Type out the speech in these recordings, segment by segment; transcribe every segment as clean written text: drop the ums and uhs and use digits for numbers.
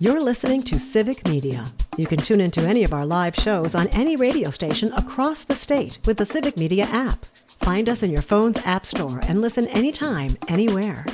You're listening to Civic Media. You can tune into any of our live shows on any radio station across the state with the Civic Media app. Find us in your phone's app store and listen anytime, anywhere.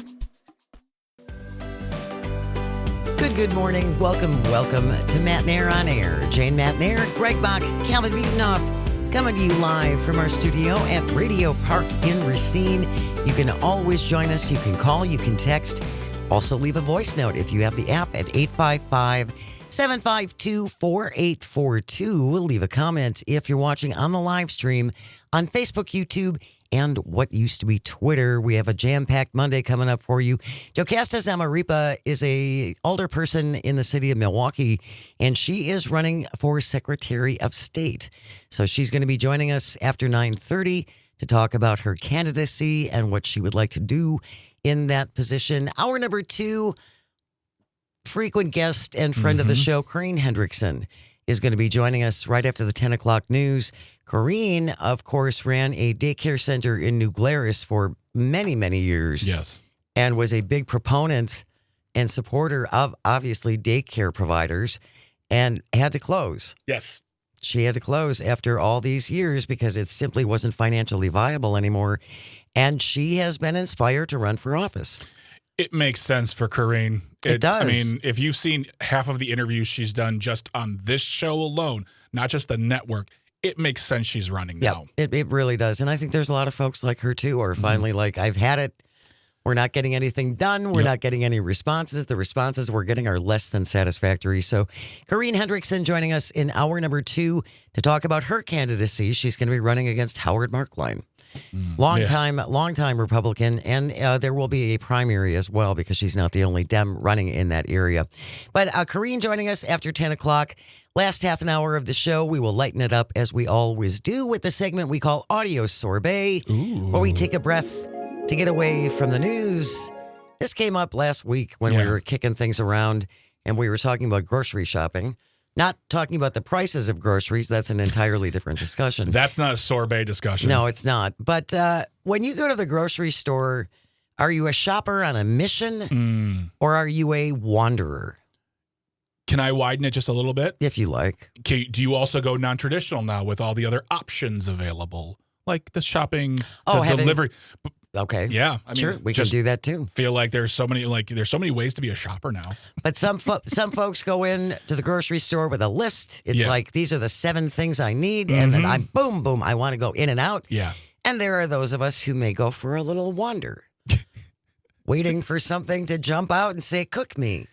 Good morning. Welcome to Matt Nair on Air. Jane Matt Nair, Greg Bach, Calvin Buetenoff, coming to you live from our studio at Radio Park in Racine. You can always join us. You can call, you can text. Also leave a voice note if you have the app at 855-752-4842. Leave a comment if you're watching on the live stream on Facebook, YouTube, and what used to be Twitter. We have a jam-packed Monday coming up for you. Jocasta Zamarripa is a older person in the city of Milwaukee, and she is running for Secretary of State. So she's going to be joining us after 9:30 to talk about her candidacy and what she would like to do in that position. Hour number 2, frequent guest and friend of the show, Corrine Hendrickson, is going to be joining us right after the 10 o'clock news. Corrine, of course, ran a daycare center in New Glarus for many, many years. Yes. And was a big proponent and supporter of, obviously, daycare providers and had to close. Yes. She had to close after all these years because it simply wasn't financially viable anymore. And she has been inspired to run for office. It makes sense for Corrine. It does. I mean, if you've seen half of the interviews she's done just on this show alone, not just the network, it makes sense she's running now. It really does. And I think there's a lot of folks like her, too, who are finally like, I've had it. We're not getting anything done. We're not getting any responses. The responses we're getting are less than satisfactory. So Corine Hendrickson joining us in hour number 2 to talk about her candidacy. She's going to be running against Howard Marklein. Long time Republican, and there will be a primary as well because she's not the only Dem running in that area. But Corine joining us after 10 o'clock. Last half an hour of the show, we will lighten it up as we always do with the segment we call Audio Sorbet, where we take a breath to get away from the news. This came up last week when we were kicking things around and we were talking about grocery shopping. Not talking about the prices of groceries. That's an entirely different discussion. That's not a sorbet discussion. No, it's not. But when you go to the grocery store, are you a shopper on a mission or are you a wanderer? Can I widen it just a little bit? If you like. Okay, do you also go non-traditional now with all the other options available? Like the shopping, delivery. Okay. Yeah. I mean, sure. We can do that too. Feel like there's so many ways to be a shopper now. But some folks go in to the grocery store with a list. It's like, these are the 7 things I need. And then I want to go in and out. Yeah. And there are those of us who may go for a little wander, waiting for something to jump out and say, cook me.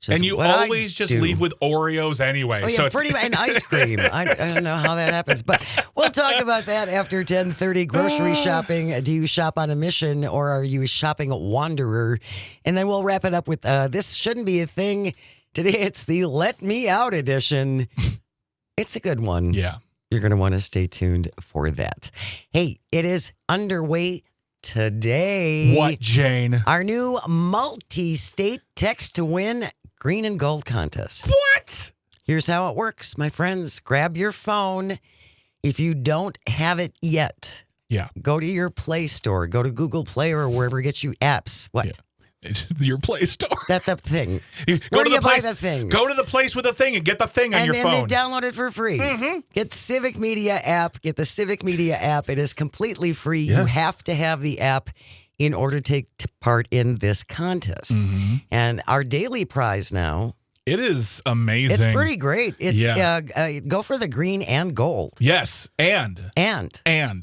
And you always just leave with Oreos anyway. Oh, yeah, and ice cream. I don't know how that happens, but we'll talk about that after 10:30. Grocery shopping. Do you shop on a mission or are you a shopping wanderer? And then we'll wrap it up with this shouldn't be a thing. Today it's the Let Me Out edition. It's a good one. Yeah. You're going to want to stay tuned for that. Hey, it is underway today. What, Jane? Our new multi-state text to win green and gold contest. What? Here's how it works, my friends. Grab your phone. If you don't have it yet, go to your Play Store. Go to Google Play or wherever it gets you apps. What? Yeah. Your Play Store. That's the thing. Where do you buy the things? Go to the place with the thing and get the thing on your phone. And then download it for free. Get Civic Media app. Get the Civic Media app. It is completely free. You have to have the app in order to take part in this contest. And our daily prize now. It is amazing. It's pretty great. It's go for the green and gold. Yes, and.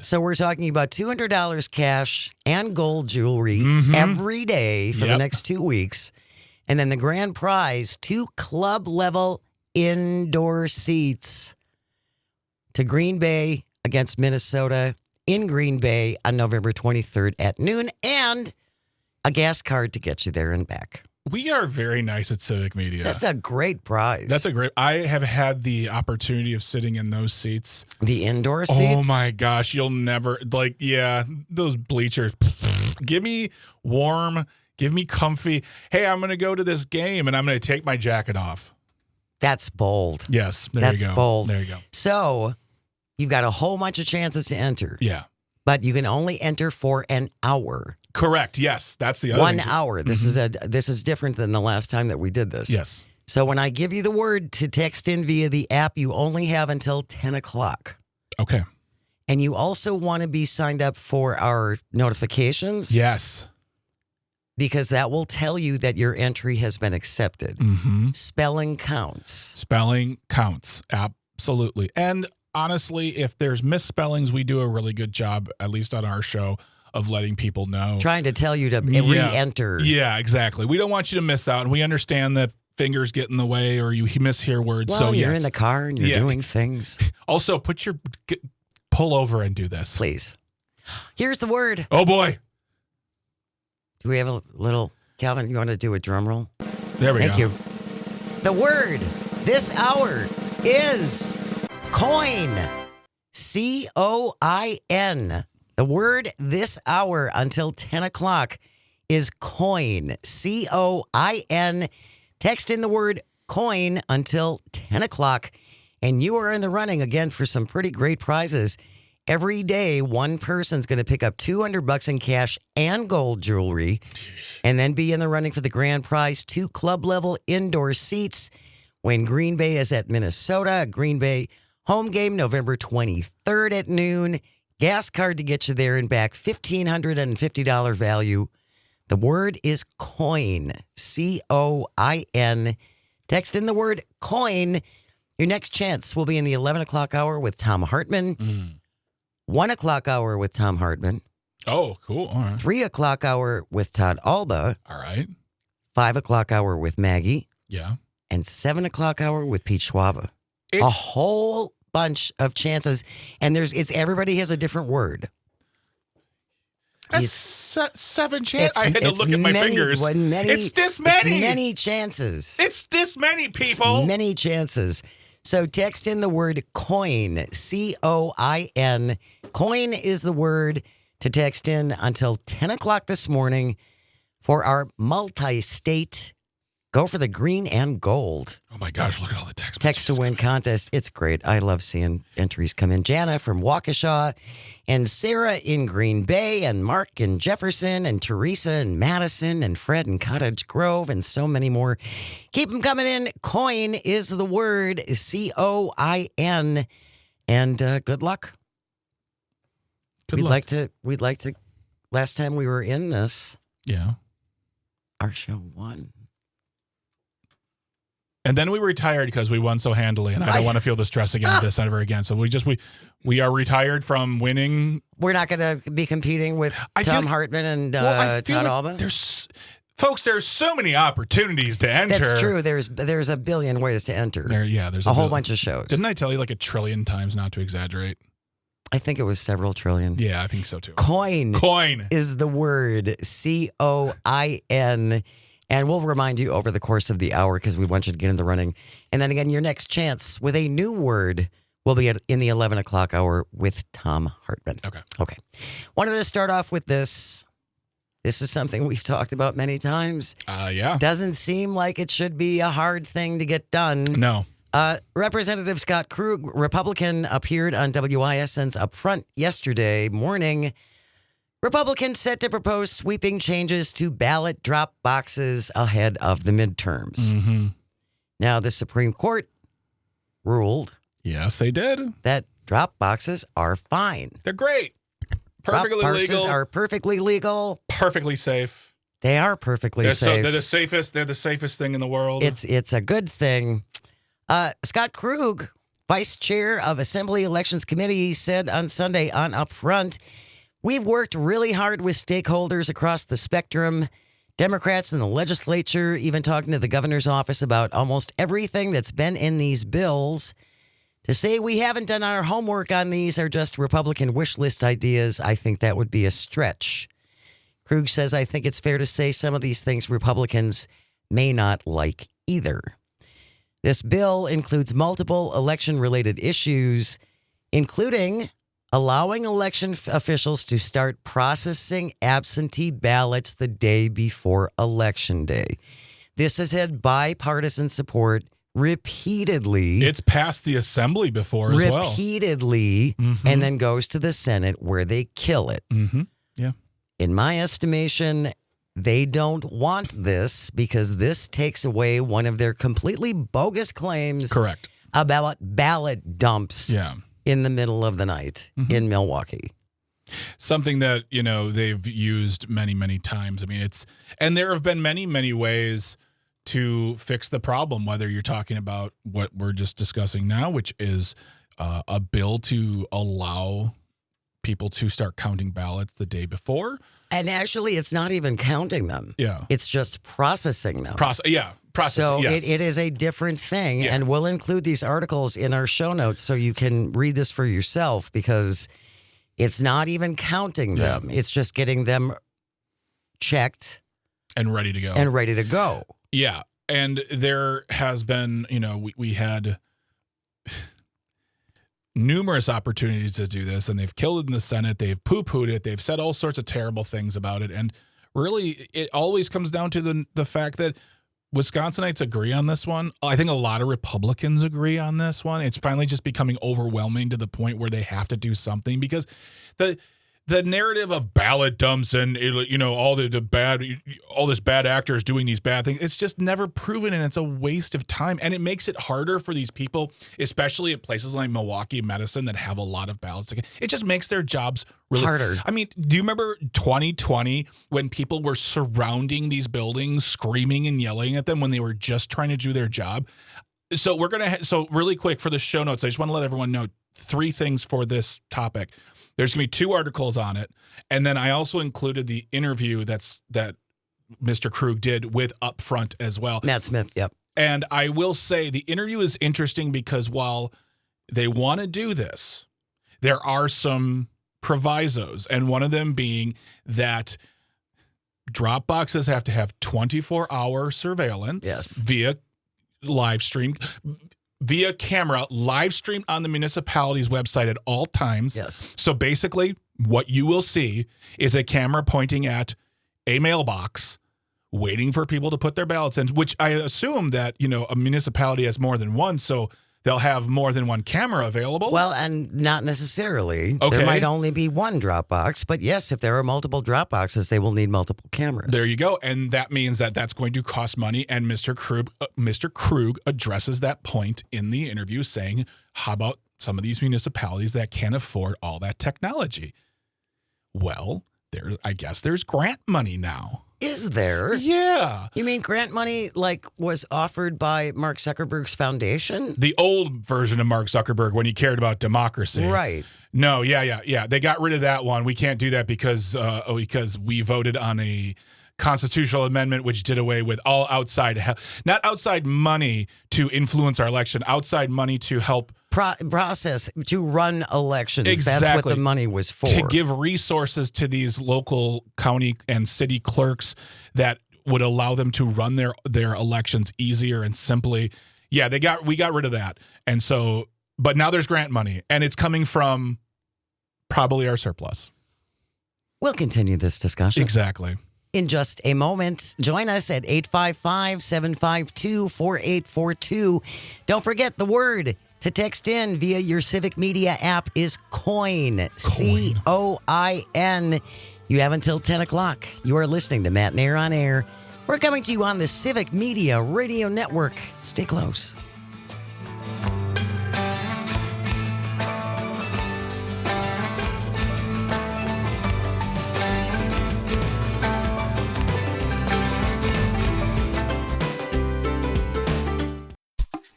So we're talking about $200 cash and gold jewelry every day for the next 2 weeks. And then the grand prize, 2 club-level indoor seats to Green Bay against Minnesota in Green Bay on November 23rd at noon, and a gas card to get you there and back. We are very nice at Civic Media. That's a great prize. I have had the opportunity of sitting in those seats. The indoor seats? Oh my gosh, you'll never, those bleachers. Give me warm, give me comfy. Hey, I'm going to go to this game and I'm going to take my jacket off. That's bold. Yes, That's you go. bold. There you go. So, you've got a whole bunch of chances to enter. Yeah. But you can only enter for an hour. Correct. Yes, that's the other 1 thing. hour. This is different than the last time that we did this. Yes. So when I give you the word to text in via the app, you only have until 10 o'clock. Okay. And you also want to be signed up for our notifications. Yes. Because that will tell you that your entry has been accepted. Mm-hmm. Spelling counts. Spelling counts. Absolutely. And honestly, if there's misspellings, we do a really good job, at least on our show, of letting people know. Trying to tell you to re-enter. Yeah, exactly. We don't want you to miss out. And we understand that fingers get in the way or you mishear words. Well, so you're yes. in the car and you're doing things. Also, pull over and do this. Please. Here's the word. Oh, boy. Do we have a little, Calvin, you want to do a drum roll? There we go. Thank you. The word this hour is coin. C-O-I-N. The word this hour until 10 o'clock is coin. C-O-I-N. Text in the word coin until 10 o'clock, and you are in the running again for some pretty great prizes. Every day, one person's going to pick up $200 in cash and gold jewelry, and then be in the running for the grand prize, 2 club-level indoor seats when Green Bay is at Minnesota. Green Bay home game November 23rd at noon. Gas card to get you there and back, $1,550 value. The word is coin, C-O-I-N. Text in the word coin. Your next chance will be in the 11 o'clock hour with Tom Hartman, 1 o'clock hour with Tom Hartman. Oh, cool. All right. 3 o'clock hour with Todd Alba. All right. 5 o'clock hour with Maggie. Yeah. And 7 o'clock hour with Pete Schwaba. A whole bunch of chances. And everybody has a different word. That's 7 chances. I had to look at my fingers. It's this many. It's many chances. It's this many people. It's many chances. So text in the word coin, C-O-I-N. Coin is the word to text in until 10 o'clock this morning for our multi-state Go for the green and gold. Oh my gosh, look at all the text. Text to win contest. It's great. I love seeing entries come in. Jana from Waukesha and Sarah in Green Bay and Mark in Jefferson and Teresa in Madison and Fred in Cottage Grove and so many more. Keep them coming in. Coin is the word, C-O-I-N. And good luck. We'd like to, last time we were in this, yeah, our show won. And then we retired because we won so handily, and I don't want to feel the stress again this ever again. So we are retired from winning. We're not going to be competing with Tom Hartman and Todd Alba. Folks, there's so many opportunities to enter. That's true. There's a billion ways to enter. There's a whole bunch of shows. Didn't I tell you like 1 trillion times not to exaggerate? I think it was several trillion. Yeah, I think so too. Coin is the word, C-O-I-N. And we'll remind you over the course of the hour because we want you to get in the running. And then again, your next chance with a new word will be in the 11 o'clock hour with Tom Hartman. Okay. Wanted to start off with this. This is something we've talked about many times. Yeah. Doesn't seem like it should be a hard thing to get done. No. Representative Scott Krug, Republican, appeared on WISN's Upfront yesterday morning. Republicans set to propose sweeping changes to ballot drop boxes ahead of the midterms. Mm-hmm. Now, the Supreme Court ruled. Yes, they did. That drop boxes are fine. They're great. Perfectly legal. Drop boxes are perfectly legal. Perfectly safe. They are perfectly safe. They're the safest. They're the safest thing in the world. It's a good thing. Scott Krug, vice chair of Assembly Elections Committee, said on Sunday on Upfront, "We've worked really hard with stakeholders across the spectrum, Democrats in the legislature, even talking to the governor's office about almost everything that's been in these bills. To say we haven't done our homework on these are just Republican wish list ideas, I think that would be a stretch." Krug says, "I think it's fair to say some of these things Republicans may not like either." This bill includes multiple election-related issues, including allowing election officials to start processing absentee ballots the day before Election Day. This has had bipartisan support repeatedly. It's passed the Assembly before as well. Repeatedly, and then goes to the Senate where they kill it. Mm-hmm. Yeah. In my estimation, they don't want this because this takes away one of their completely bogus claims Correct. about ballot dumps Yeah. in the middle of the night in Milwaukee. Something that, they've used many, many times. I mean, and there have been many, many ways to fix the problem, whether you're talking about what we're just discussing now, which is a bill to allow people to start counting ballots the day before. And actually, it's not even counting them. Yeah. It's just processing them. Process. So Yes. it is a different thing. Yeah. And we'll include these articles in our show notes so you can read this for yourself because it's not even counting them. It's just getting them checked and ready to go. and ready to go. Yeah. And there has been, we had numerous opportunities to do this, and they've killed it in the Senate. They've poo-pooed it. They've said all sorts of terrible things about it. And really, it always comes down to the fact that Wisconsinites agree on this one. I think a lot of Republicans agree on this one. It's finally just becoming overwhelming to the point where they have to do something because the narrative of ballot dumps and all this bad actors doing these bad things, it's just never proven, and it's a waste of time. And it makes it harder for these people, especially at places like Milwaukee, Madison, that have a lot of ballots. It just makes their jobs really harder. I mean, do you remember 2020 when people were surrounding these buildings, screaming and yelling at them when they were just trying to do their job? So we're so really quick for the show notes, I just want to let everyone know 3 things for this topic. There's going to be 2 articles on it. And then I also included the interview that Mr. Krug did with Upfront as well. Matt Smith, yep. And I will say the interview is interesting because while they want to do this, there are some provisos. And one of them being that drop boxes have to have 24-hour surveillance via live stream. Via camera, live streamed on the municipality's website at all times. Yes. So basically, what you will see is a camera pointing at a mailbox, waiting for people to put their ballots in, which I assume that, a municipality has more than one, so they'll have more than one camera available. Well, and not necessarily. Okay. There might only be one drop box, but yes, if there are multiple drop boxes, they will need multiple cameras. There you go. And that means that that's going to cost money. And Mr. Krug addresses that point in the interview saying, how about some of these municipalities that can't afford all that technology? Well, I guess there's grant money now. Is there? Yeah. You mean grant money was offered by Mark Zuckerberg's foundation? The old version of Mark Zuckerberg when he cared about democracy. Right. No, yeah. They got rid of that one. We can't do that because we voted on a constitutional amendment which did away with all not outside money to influence our election, outside money to help process to run elections. Exactly. That's what the money was for. To give resources to these local county and city clerks that would allow them to run their elections easier and simply. Yeah, we got rid of that. And so, but now there's grant money and it's coming from probably our surplus. We'll continue this discussion. Exactly. In just a moment, join us at 855-752-4842. Don't forget the word to text in via your Civic Media app is COIN. COIN. You have until 10 o'clock. You are listening to Matt Nair on Air. We're coming to you on the Civic Media Radio Network. Stay close.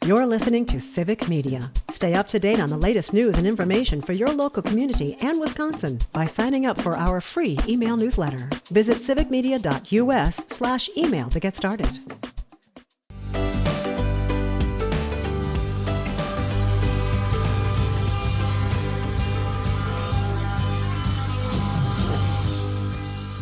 You're listening to Civic Media. Stay up to date on the latest news and information for your local community and Wisconsin by signing up for our free email newsletter. Visit civicmedia.us/email to get started.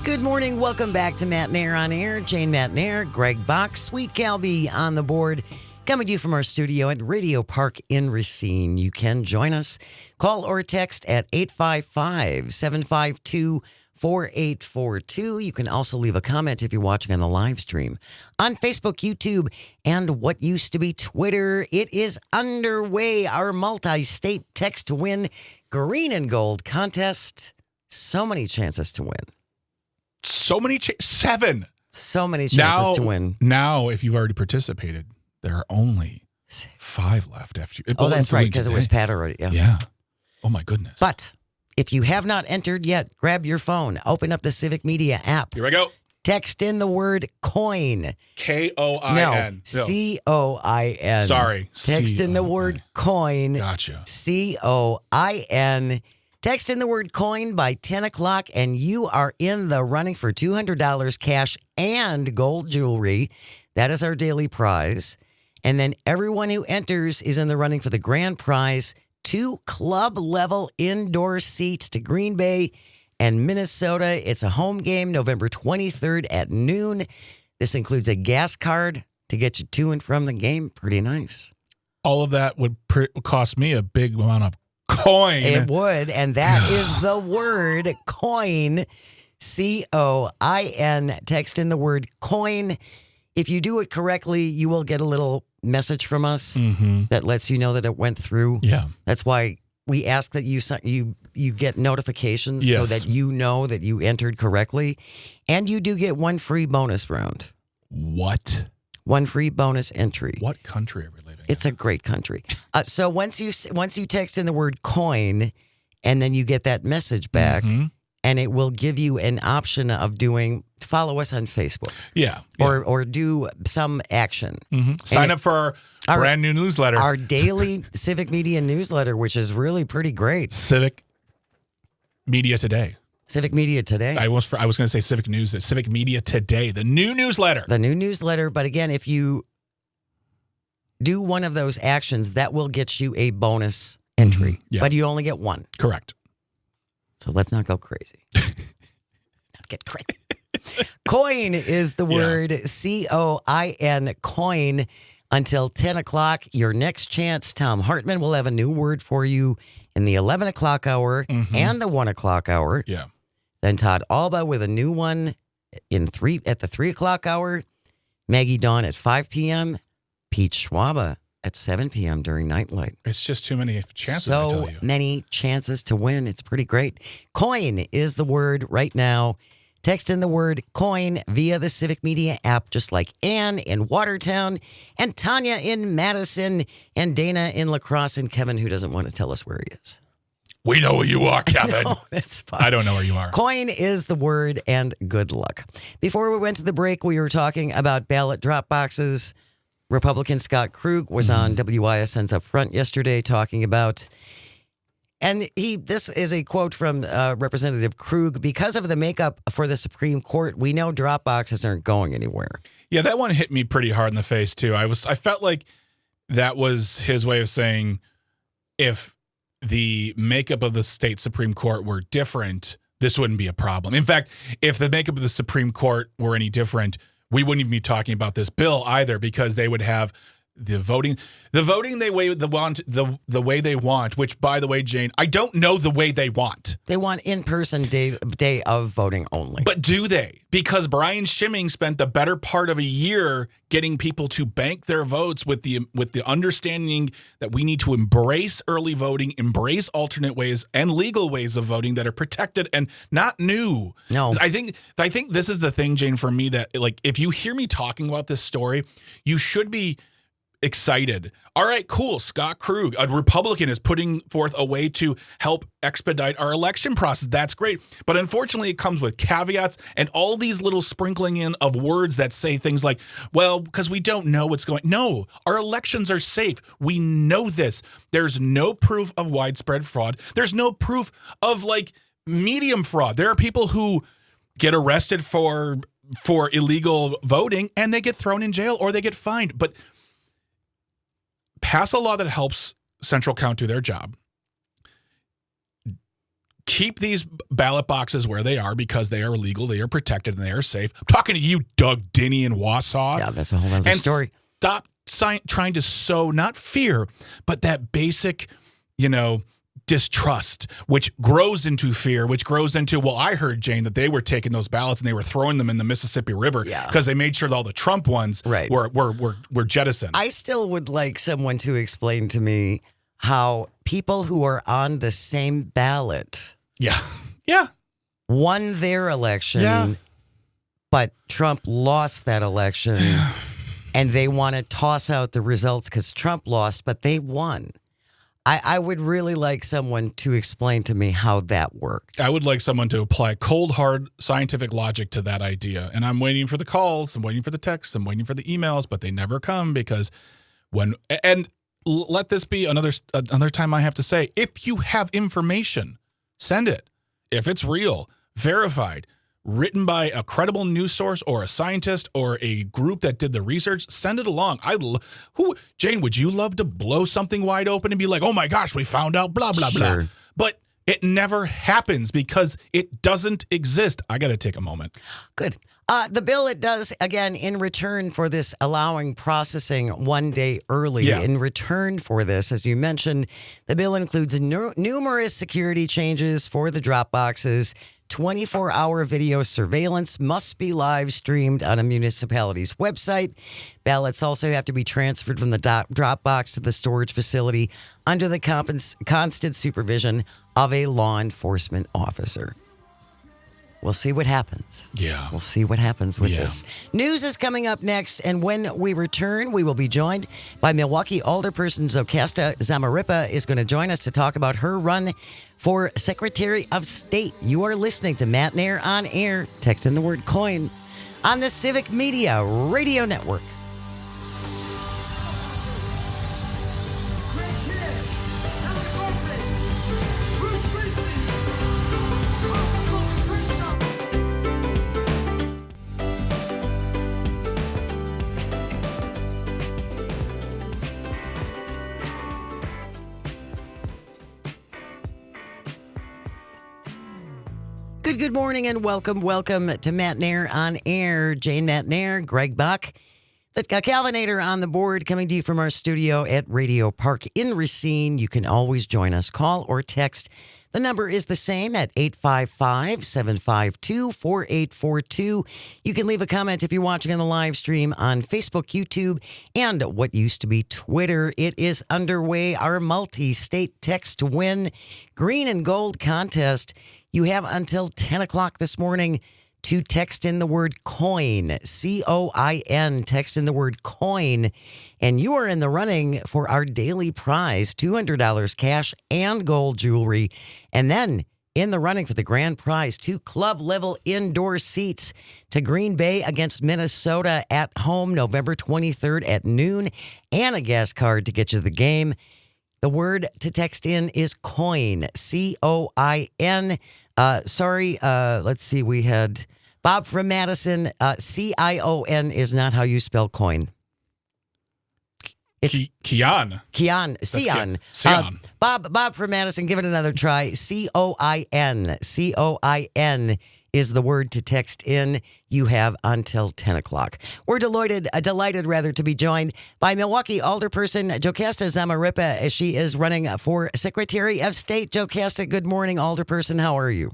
Good morning. Welcome back to Matt Nair on Air. Jane Matt Nair, Greg Bach, Sweet Calby on the board. Coming to you from our studio at Radio Park in Racine. You can join us. Call or text at 855-752-4842. You can also leave a comment if you're watching on the live stream on Facebook, YouTube, and what used to be Twitter. It is underway. Our multi-state text to win green and gold contest. So many chances to win. So many 7. So many chances to win. Now, if you've already participated, there are only 5 left after you. Oh, that's right, because it was Pat already. Yeah. Oh, my goodness. But if you have not entered yet, grab your phone, open up the Civic Media app. Here we go. Text in the word coin. Koin. No, COIN. Sorry. Text in the word coin. Gotcha. COIN. Text in the word coin by 10 o'clock, and you are in the running for $200 cash and gold jewelry. That is our daily prize. And then everyone who enters is in the running for the grand prize, 2 club-level indoor seats to Green Bay and Minnesota. It's a home game, November 23rd at noon. This includes a gas card to get you to and from the game. Pretty nice. All of that would cost me a big amount of coin. It would, and that is the word coin, COIN. Text in the word coin. If you do it correctly, you will get a little message from us that lets you know that it went through. Yeah. That's why we ask that you get notifications so that you know that you entered correctly. And you do get 1 free bonus round. What? 1 free bonus entry. What country are we living in? It's a great country. So once you text in the word coin, and then you get that message back, and it will give you an option of follow us on Facebook. Yeah. Or do some action. Sign up for our brand new newsletter. Our daily Civic Media newsletter, which is really pretty great. Civic Media Today. Civic Media Today. I was going to say Civic News. Civic Media Today, the new newsletter. The new newsletter. But again, if you do one of those actions, that will get you a bonus entry. Yeah. But you only get 1. Correct. So let's not go crazy. Not get crazy. Coin is the word, COIN, coin. Until 10 o'clock, your next chance. Tom Hartman will have a new word for you in the 11 o'clock hour and the 1 o'clock hour. Yeah. Then Todd Alba with a new one at the 3 o'clock hour. Maggie Dawn at 5 p.m. Pete Schwaba at 7 p.m. during Nightlight. It's just too many chances, I tell So you. many chances to win. It's pretty great. Coin is the word right now. Text in the word coin via the Civic Media app, just like Ann in Watertown and Tanya in Madison and Dana in La Crosse and Kevin, who doesn't want to tell us where he is. We know where you are, Kevin. No, that's fine. I don't know where you are. Coin is the word, and good luck. Before we went to the break, we were talking about ballot drop boxes. Republican Scott Krug was on WISN's Up Front yesterday talking about, and this is a quote from Representative Krug, because of the makeup for the Supreme Court, we know drop boxes aren't going anywhere. Yeah, that one hit me pretty hard in the face, too. I felt like that was his way of saying if the makeup of the state Supreme Court were different, this wouldn't be a problem. In fact, if the makeup of the Supreme Court were any different, we wouldn't even be talking about this bill either, because they would have the voting the way they want, which, by the way, Jane, I don't know the way they want. They want in-person day of voting only. But do they? Because Brian Schimming spent the better part of a year getting people to bank their votes with the understanding that we need to embrace early voting, embrace alternate ways and legal ways of voting that are protected and not new. No. I think this is the thing, Jane, for me, that, like, if you hear me talking about this story, you should be excited. All right, cool. Scott Krug, a Republican, is putting forth a way to help expedite our election process. That's great. But unfortunately, it comes with caveats and all these little sprinkling in of words that say things like, well, because we don't know what's going. No, our elections are safe. We know this. There's no proof of widespread fraud. There's no proof of, like, medium fraud. There are people who get arrested for illegal voting and they get thrown in jail or they get fined. But pass a law that helps Central Count do their job. Keep these ballot boxes where they are because they are legal, they are protected, and they are safe. I'm talking to you, Doug Dinney in Wausau. Yeah, that's a whole other story. Stop trying to sow, not fear, but that basic, distrust, which grows into fear, which grows into, well, I heard, Jane, that they were taking those ballots and they were throwing them in the Mississippi River because they made sure that all the Trump ones were jettisoned. I still would like someone to explain to me how people who are on the same ballot yeah, won their election but Trump lost that election and they want to toss out the results because Trump lost, but they won. I would really like someone to explain to me how that worked. I would like someone to apply cold, hard scientific logic to that idea. And I'm waiting for the calls, I'm waiting for the texts, I'm waiting for the emails, but they never come because let this be another time I have to say, if you have information, send it. If it's real, verified, written by a credible news source or a scientist or a group that did the research, send it along. Jane, would you love to blow something wide open and be like, oh my gosh, we found out blah, blah, blah. But it never happens because it doesn't exist. I got to take a moment. Good. The bill, it does, again, in return for this allowing processing 1 day early. Yeah. In return for this, as you mentioned, the bill includes numerous security changes for the drop boxes. 24-hour video surveillance must be live streamed on a municipality's website. Ballots also have to be transferred from the drop box to the storage facility under the constant supervision of a law enforcement officer. We'll see what happens. Yeah. We'll see what happens with this. News is coming up next, and when we return, we will be joined by Milwaukee Alderperson Jocasta Zamarripa is going to join us to talk about her run for Secretary of State. You are listening to Matt Nair on Air. Text in the word coin on the Civic Media Radio Network. Good morning and welcome to Matt Nair on Air. Jane Matt Nair, Greg Buck, the Calvinator on the board, coming to you from our studio at Radio Park in Racine. You can always join us. Call or text. The number is the same at 855-752-4842. You can leave a comment if you're watching on the live stream on Facebook, YouTube, and what used to be Twitter. It is underway, our multi-state text to win green and gold contest. You have until 10 o'clock this morning to text in the word coin, C-O-I-N, text in the word coin, and you are in the running for our daily prize, $200 cash and gold jewelry, and then in the running for the grand prize, 2 club-level indoor seats to Green Bay against Minnesota at home, November 23rd at noon, and a gas card to get you to the game. The word to text in is coin, C-O-I-N. Let's see. We had Bob from Madison. C-I-O-N is not how you spell coin. It's Kian. Sion. Bob from Madison, give it another try. C-O-I-N. C-O-I-N is the word to text in. You have until 10 o'clock. We're delighted to be joined by Milwaukee Alderperson Jocasta Zamarripa as she is running for Secretary of State. Jocasta, good morning, Alderperson. How are you?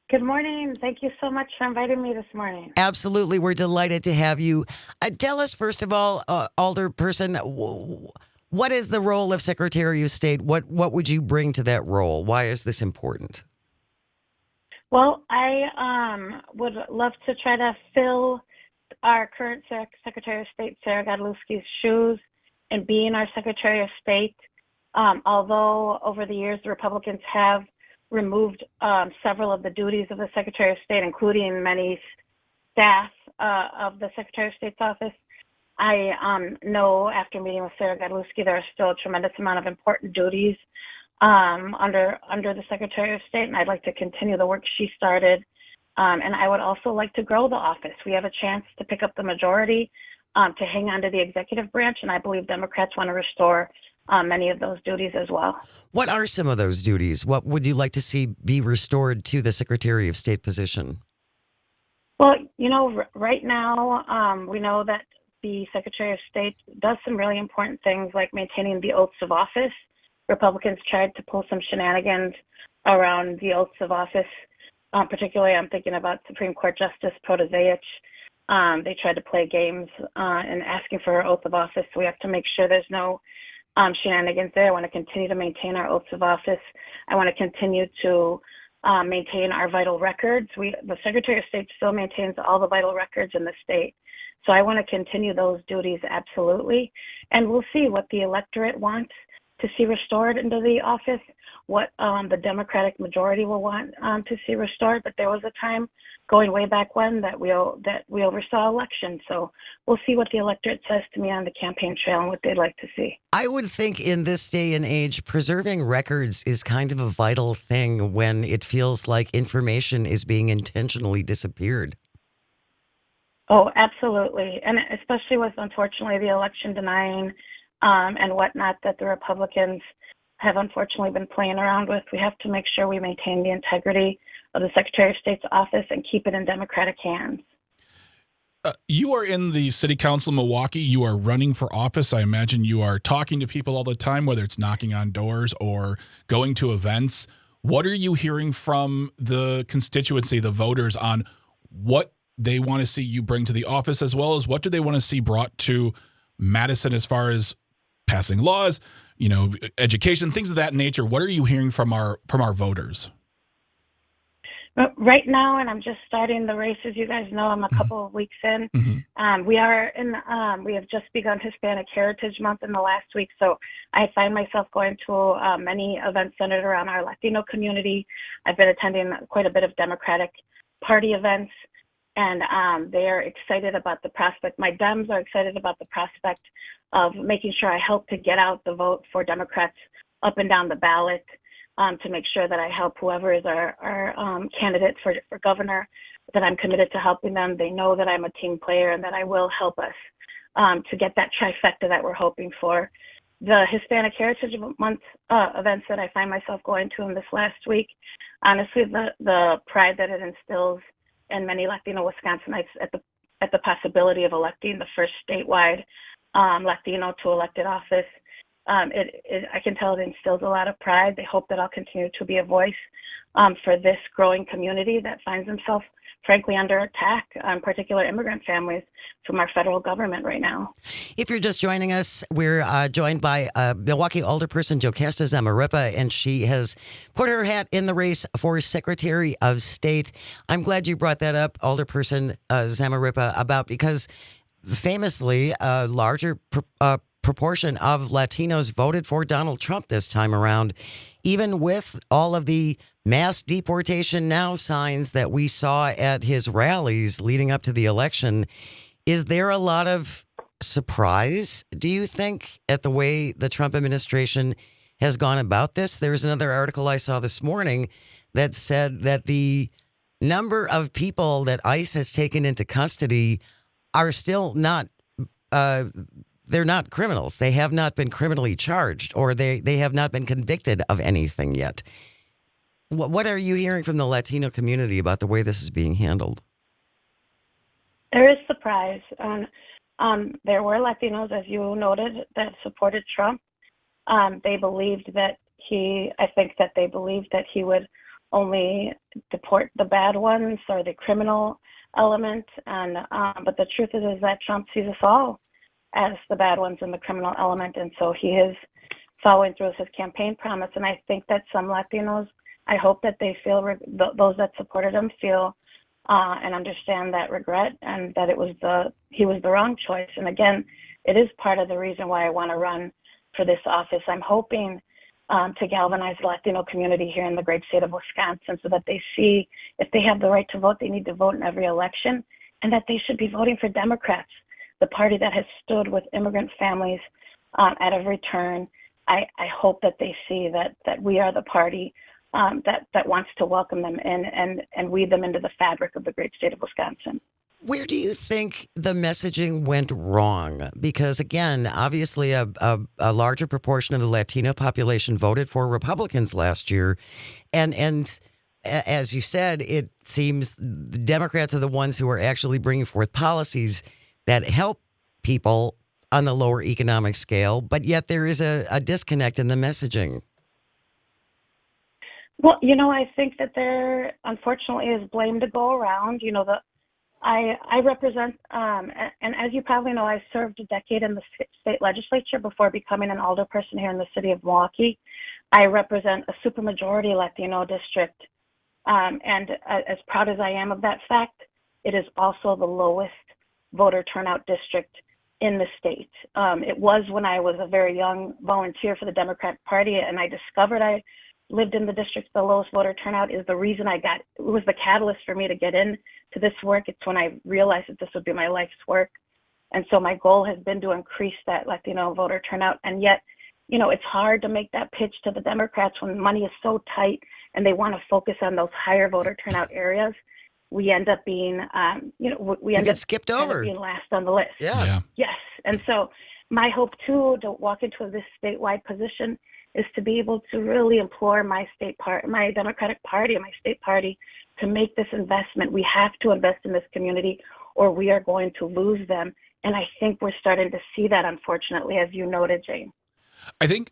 Good morning. Thank you so much for inviting me this morning. Absolutely. We're delighted to have you. Tell us, first of all, Alderperson, what is the role of Secretary of State? What would you bring to that role? Why is this important? Well, I would love to try to fill our current Secretary of State, Sarah Godlewski's shoes in being our Secretary of State. Although over the years, the Republicans have removed several of the duties of the Secretary of State, including many staff of the Secretary of State's office. I know after meeting with Sarah Godlewski, there are still a tremendous amount of important duties under the Secretary of State, and I'd like to continue the work she started. And I would also like to grow the office. We have a chance to pick up the majority, to hang on to the executive branch, and I believe Democrats want to restore many of those duties as well. What are some of those duties? What would you like to see be restored to the Secretary of State position? Well, right now, we know that the Secretary of State does some really important things like maintaining the oaths of office. Republicans tried to pull some shenanigans around the oaths of office. Particularly, I'm thinking about Supreme Court Justice Protasiewicz. They tried to play games in asking for her oath of office. So we have to make sure there's no shenanigans there. I want to continue to maintain our oaths of office. I want to continue to maintain our vital records. The Secretary of State still maintains all the vital records in the state. So I want to continue those duties, absolutely. And we'll see what the electorate wants to see restored into the office, what the Democratic majority will want to see restored. But there was a time going way back when that we oversaw elections. So we'll see what the electorate says to me on the campaign trail and what they'd like to see. I would think in this day and age, preserving records is kind of a vital thing when it feels like information is being intentionally disappeared. Oh, absolutely. And especially with, unfortunately, the election denying and whatnot that the Republicans have unfortunately been playing around with. We have to make sure we maintain the integrity of the Secretary of State's office and keep it in Democratic hands. You are in the City Council of Milwaukee. You are running for office. I imagine you are talking to people all the time, whether it's knocking on doors or going to events. What are you hearing from the constituency, the voters, on what they want to see you bring to the office, as well as what do they want to see brought to Madison as far as passing laws, education, things of that nature? What are you hearing from our voters? Right now, and I'm just starting the race, as you guys know, I'm a couple of weeks in. Mm-hmm. We have just begun Hispanic Heritage Month in the last week, so I find myself going to many events centered around our Latino community. I've been attending quite a bit of Democratic Party events, and they are excited about the prospect. My Dems are excited about the prospect of making sure I help to get out the vote for Democrats up and down the ballot. To make sure that I help whoever is our candidate for governor, that I'm committed to helping them. They know that I'm a team player and that I will help us to get that trifecta that we're hoping for. The Hispanic Heritage Month events that I find myself going to in this last week, honestly, the pride that it instills in many Latino Wisconsinites at the possibility of electing the first statewide Latino to elected office. I can tell it instills a lot of pride. They hope that I'll continue to be a voice for this growing community that finds themselves, frankly, under attack, particular immigrant families from our federal government right now. If you're just joining us, we're joined by Milwaukee Alderperson Jocasta Zamarripa, and she has put her hat in the race for Secretary of State. I'm glad you brought that up, Alderperson Zamarripa, because famously a larger proportion of Latinos voted for Donald Trump this time around, even with all of the mass deportation now signs that we saw at his rallies leading up to the election. Is there a lot of surprise, do you think, at the way the Trump administration has gone about this? There's another article I saw this morning that said that the number of people that ICE has taken into custody are still not they're not criminals. They have not been criminally charged, or they have not been convicted of anything yet. What are you hearing from the Latino community about the way this is being handled? There is surprise. There were Latinos, as you noted, that supported Trump. They believed that they believed that he would only deport the bad ones or the criminal element. But the truth is that Trump sees us all as the bad ones in the criminal element. And so he is following through with his campaign promise. And I think that some Latinos, I hope that they feel, those that supported him feel and understand that regret, and that he was the wrong choice. And again, it is part of the reason why I want to run for this office. I'm hoping to galvanize the Latino community here in the great state of Wisconsin so that they see if they have the right to vote, they need to vote in every election, and that they should be voting for Democrats, the party that has stood with immigrant families at every turn. I hope that they see that we are the party that wants to welcome them in and weave them into the fabric of the great state of Wisconsin. Where do you think the messaging went wrong? Because, again, obviously a larger proportion of the Latino population voted for Republicans last year. And as you said, it seems the Democrats are the ones who are actually bringing forth policies that help people on the lower economic scale, but yet there is a disconnect in the messaging. Well, I think that there, unfortunately, is blame to go around. I represent, and as you probably know, I served a decade in the state legislature before becoming an alderperson here in the city of Milwaukee. I represent a supermajority Latino district And as proud as I am of that fact, it is also the lowest voter turnout district in the state. It was when I was a very young volunteer for the Democratic Party, and I discovered I lived in the district with the lowest voter turnout. Is the reason it was the catalyst for me to get into this work. It's when I realized that this would be my life's work. And so my goal has been to increase that Latino voter turnout. And yet, it's hard to make that pitch to the Democrats when money is so tight and they want to focus on those higher voter turnout areas. We end up being, we end get up skipped kind of over. being last on the list. Yeah. Yes. And so my hope, too, to walk into this statewide position is to be able to really implore my Democratic Party and my state party to make this investment. We have to invest in this community or we are going to lose them. And I think we're starting to see that, unfortunately, as you noted, Jane. I think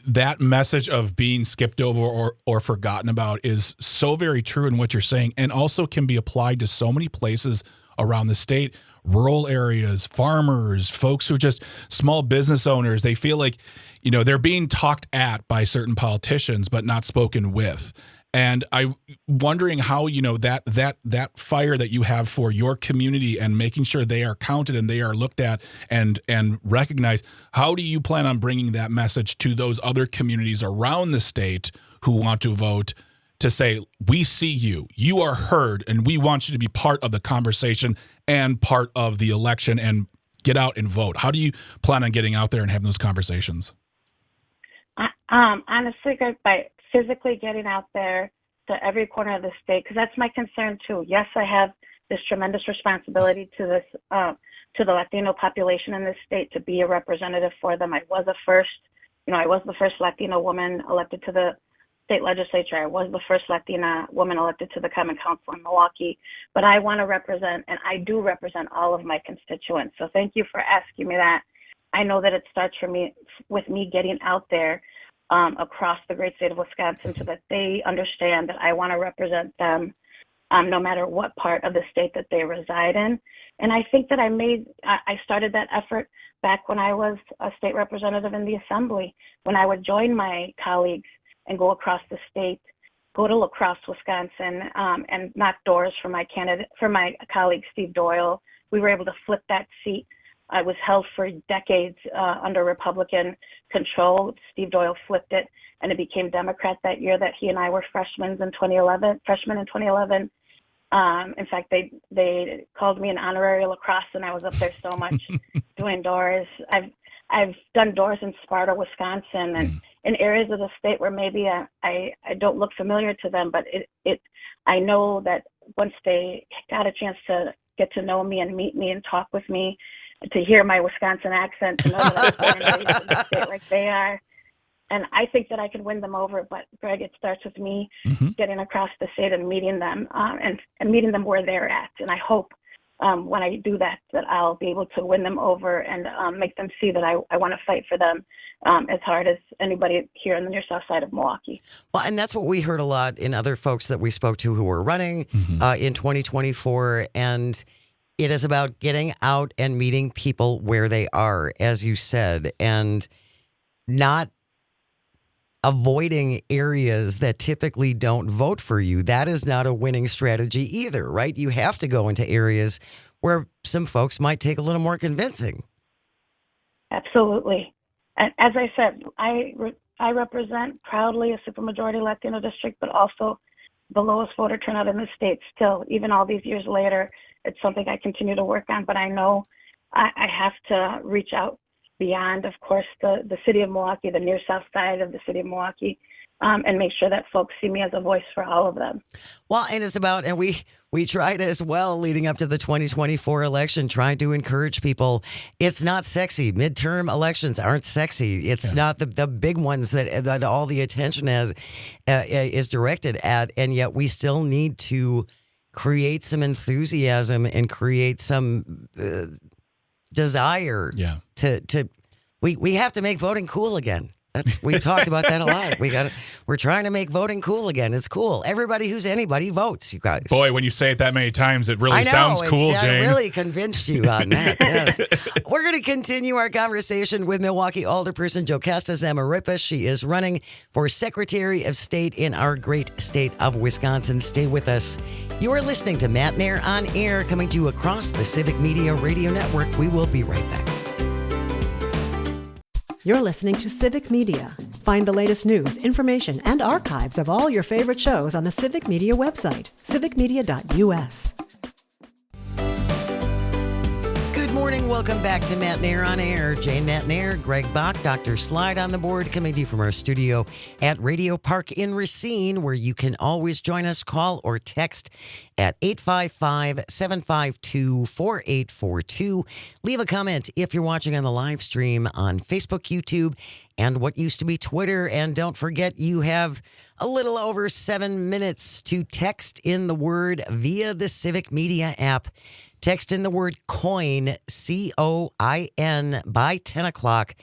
that message of being skipped over or forgotten about is so very true in what you're saying, and also can be applied to so many places around the state, rural areas, farmers, folks who are just small business owners. They feel like, they're being talked at by certain politicians, but not spoken with. And I'm wondering how, that fire that you have for your community and making sure they are counted and they are looked at and recognized, how do you plan on bringing that message to those other communities around the state who want to vote to say, we see you, you are heard, and we want you to be part of the conversation and part of the election and get out and vote? How do you plan on getting out there and having those conversations? Honestly, by physically getting out there to every corner of the state, because that's my concern too. Yes, I have this tremendous responsibility to this to the Latino population in this state to be a representative for them. I was the first Latino woman elected to the state legislature. I was the first Latina woman elected to the Common Council in Milwaukee. But I want to represent, and I do represent, all of my constituents. So thank you for asking me that. I know that it starts with me getting out there across the great state of Wisconsin so that they understand that I want to represent them no matter what part of the state that they reside in. And I think that I started that effort back when I was a state representative in the assembly, when I would join my colleagues and go across the state, go to La Crosse, Wisconsin, and knock doors for my colleague, Steve Doyle. We were able to flip that seat. I was held for decades under Republican control. Steve Doyle flipped it, and it became Democrat that year that he and I were freshmen in 2011. In fact, they called me an honorary lacrosse, and I was up there so much doing doors. I've done doors in Sparta, Wisconsin, and in areas of the state where maybe I don't look familiar to them, but I know that once they got a chance to get to know me and meet me and talk with me, to hear my Wisconsin accent, to know that I was born and raised in the state like they are. And I think that I can win them over, but Greg, it starts with me getting across the state and meeting them and meeting them where they're at. And I hope when I do that I'll be able to win them over and make them see that I want to fight for them as hard as anybody here on the near south side of Milwaukee. Well, and that's what we heard a lot in other folks that we spoke to who were running in 2024. And it is about getting out and meeting people where they are, as you said, and not avoiding areas that typically don't vote for you. That is not a winning strategy either, right? You have to go into areas where some folks might take a little more convincing. Absolutely. And as I said, I represent proudly a supermajority Latino district, but also the lowest voter turnout in the state still, even all these years later. It's something I continue to work on, but I know I have to reach out beyond, of course, the city of Milwaukee, the near south side of the city of Milwaukee, and make sure that folks see me as a voice for all of them. Well, and it's about, and we tried as well leading up to the 2024 election, trying to encourage people. It's not sexy. Midterm elections aren't sexy. It's not the big ones that all the attention is directed at, and yet we still need to create some enthusiasm and create some desire to we have to make voting cool again. We've talked about that a lot. We're trying to make voting cool again. It's cool. Everybody who's anybody votes, you guys. Boy, when you say it that many times, it really I know, sounds cool, Jane. I really convinced you on that. Yes. We're going to continue our conversation with Milwaukee Alderperson Jocasta Zamarripa. She is running for Secretary of State in our great state of Wisconsin. Stay with us. You are listening to Matt Nair on Air, coming to you across the Civic Media Radio Network. We will be right back. You're listening to Civic Media. Find the latest news, information, and archives of all your favorite shows on the Civic Media website, civicmedia.us. Good morning. Welcome back to Matt Nair on Air. Jane Matt Nair, Greg Bach, Dr. Slide on the board, coming to you from our studio at Radio Park in Racine, where you can always join us, call or text at 855-752-4842. Leave a comment if you're watching on the live stream on Facebook, YouTube, and what used to be Twitter. And don't forget, you have a little over 7 minutes to text in the word via the Civic Media app. Text in the word COIN, COIN, by 10 o'clock,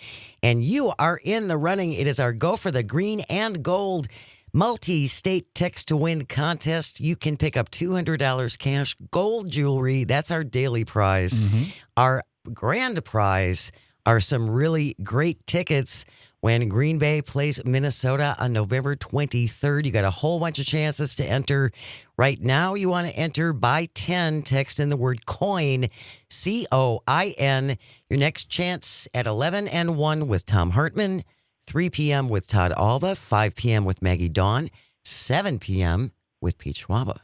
and you are in the running. It is our Go for the Green and Gold multi-state text-to-win contest. You can pick up $200 cash, gold jewelry. That's our daily prize. Our grand prize are some really great tickets when Green Bay plays Minnesota on November 23rd. You got a whole bunch of chances to enter. Right now, you want to enter by 10. Text in the word COIN, COIN. Your next chance at 11 and 1 with Tom Hartman, 3 p.m. with Todd Alba, 5 p.m. with Maggie Dawn, 7 p.m. with Pete Schwaba.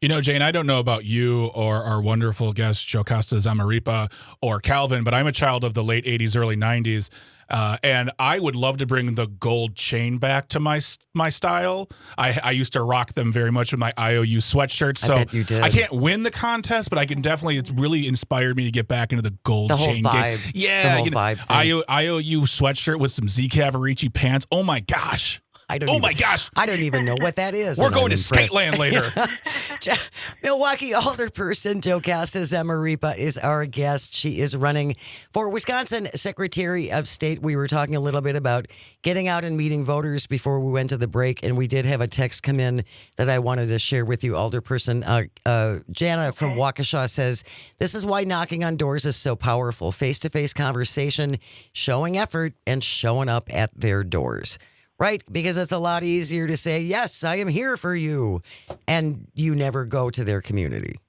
You know, Jane, I don't know about you or our wonderful guest, Jocasta Zamarripa, or Calvin, but I'm a child of the late 80s, early 90s. And I would love to bring the gold chain back to my style. I used to rock them very much with my IOU sweatshirt. So I bet you did. I can't win the contest, but I can definitely, it's really inspired me to get back into the gold chain game. Yeah. The whole vibe thing. IOU sweatshirt with some Z Cavarici pants. Oh my gosh. I don't even know what that is. We're going to Skateland later. Milwaukee Alderperson Jocasta Zamarripa is our guest. She is running for Wisconsin Secretary of State. We were talking a little bit about getting out and meeting voters before we went to the break, and we did have a text come in that I wanted to share with you, Alderperson. Jana from Waukesha says, this is why knocking on doors is so powerful. Face-to-face conversation, showing effort, and showing up at their doors. Right? Because it's a lot easier to say, yes, I am here for you, and you never go to their community.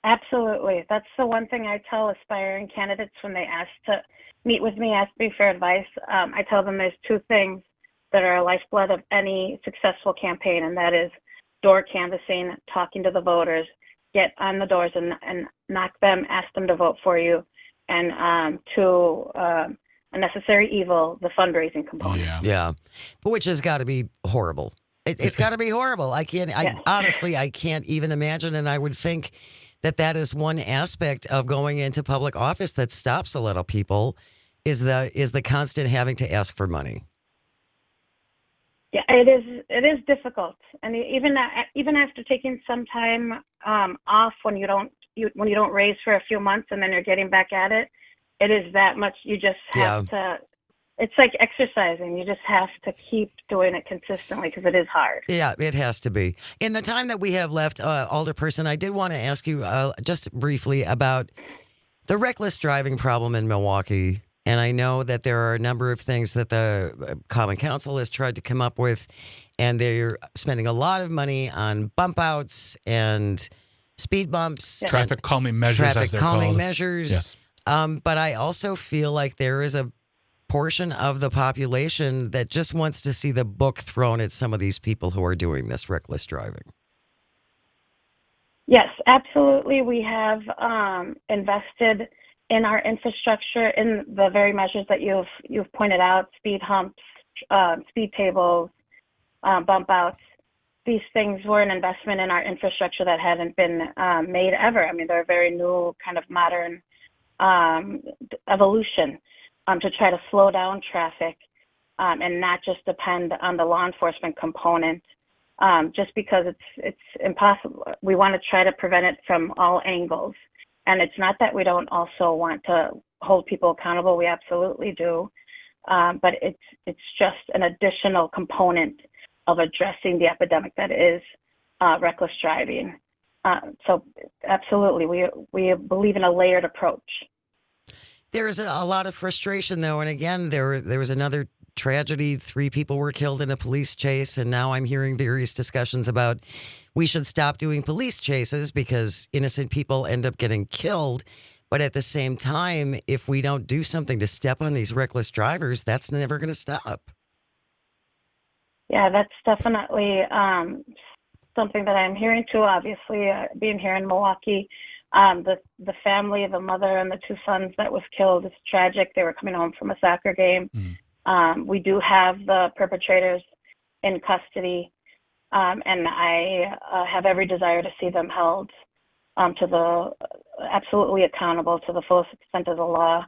Absolutely. That's the one thing I tell aspiring candidates when they ask to meet with me, ask me for advice. I tell them there's two things that are a lifeblood of any successful campaign, and that is door canvassing, talking to the voters, get on the doors and knock them, ask them to vote for you, and a necessary evil, the fundraising component. Yeah. Which has got to be horrible. It's got to be horrible. Honestly, I can't even imagine. And I would think that is one aspect of going into public office that stops a lot of people is the constant having to ask for money. Yeah, it is difficult. And even after taking some time off when you don't raise for a few months and then you're getting back at it, it is that much. You just have to, it's like exercising. You just have to keep doing it consistently because it is hard. Yeah, it has to be. In the time that we have left, Alderperson, I did want to ask you just briefly about the reckless driving problem in Milwaukee. And I know that there are a number of things that the Common Council has tried to come up with, and they're spending a lot of money on bump outs and speed bumps. Traffic calming measures, as they're called. Yes. But I also feel like there is a portion of the population that just wants to see the book thrown at some of these people who are doing this reckless driving. Yes, absolutely. We have invested in our infrastructure in the very measures that you've pointed out: speed humps, speed tables, bump outs. These things were an investment in our infrastructure that hadn't been made ever. I mean, they're a very new kind of modern evolution to try to slow down traffic and not just depend on the law enforcement component just because it's impossible. We want to try to prevent it from all angles. And it's not that we don't also want to hold people accountable. We absolutely do. but it's just an additional component of addressing the epidemic that is reckless driving. So absolutely, we believe in a layered approach. There's a lot of frustration, though. And again, there was another tragedy. 3 people were killed in a police chase. And now I'm hearing various discussions about we should stop doing police chases because innocent people end up getting killed. But at the same time, if we don't do something to step on these reckless drivers, that's never going to stop. Yeah, that's definitely something that I'm hearing too. Obviously, being here in Milwaukee, the family, the mother and the 2 sons that was killed is tragic. They were coming home from a soccer game. We do have the perpetrators in custody, and I have every desire to see them held absolutely accountable to the fullest extent of the law,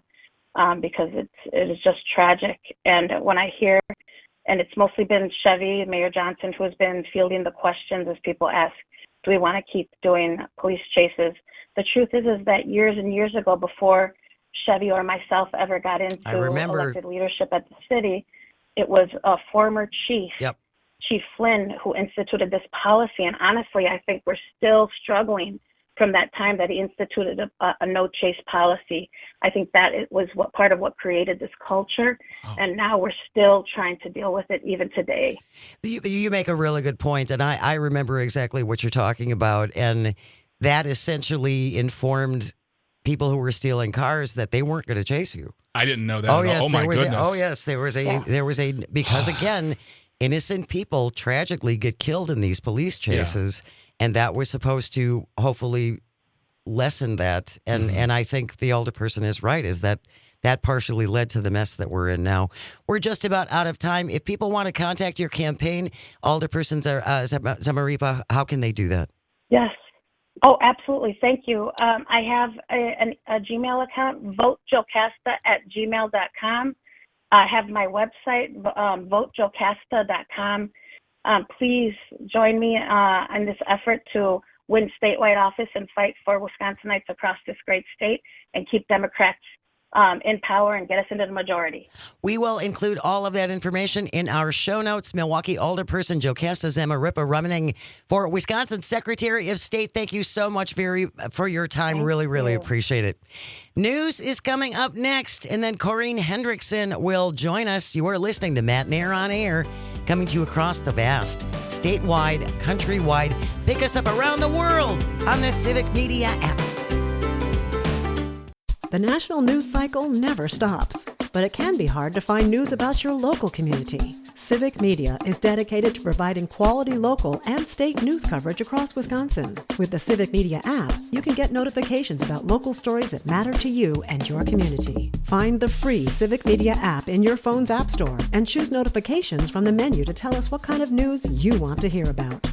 because it is just tragic. And when I hear, and it's mostly been Chevy, Mayor Johnson, who has been fielding the questions as people ask, do we want to keep doing police chases? The truth is that years and years ago, before Chevy or myself ever got into elected leadership at the city, it was a former chief, Chief Flynn, who instituted this policy. And honestly, I think we're still struggling from that time that he instituted a no chase policy. I think that it was part of what created this culture. And now we're still trying to deal with it even today. You make a really good point, and I remember exactly what you're talking about. And that essentially informed people who were stealing cars that they weren't going to chase you. I didn't know that. Yes, oh my goodness. There was a because again, innocent people tragically get killed in these police chases, and that was supposed to hopefully lessen that. And I think the alderperson is right, is that partially led to the mess that we're in now. We're just about out of time. If people want to contact your campaign, Alderperson Zamarripa, how can they do that? Yes. Oh, absolutely. Thank you. I have a Gmail account, votejocasta@gmail.com. I have my website, votejocasta.com. Please join me in this effort to win statewide office and fight for Wisconsinites across this great state and keep Democrats in power and get us into the majority. We will include all of that information in our show notes. Milwaukee Alderperson Jocasta Zamarripa running for Wisconsin Secretary of State. Thank you so much for your time. Really appreciate it. News is coming up next, and then Corrine Hendrickson will join us. You are listening to Matt Nair on Air, coming to you across the vast, statewide, countrywide. Pick us up around the world on the Civic Media app. The national news cycle never stops, but it can be hard to find news about your local community. Civic Media is dedicated to providing quality local and state news coverage across Wisconsin. With the Civic Media app, you can get notifications about local stories that matter to you and your community. Find the free Civic Media app in your phone's app store and choose notifications from the menu to tell us what kind of news you want to hear about.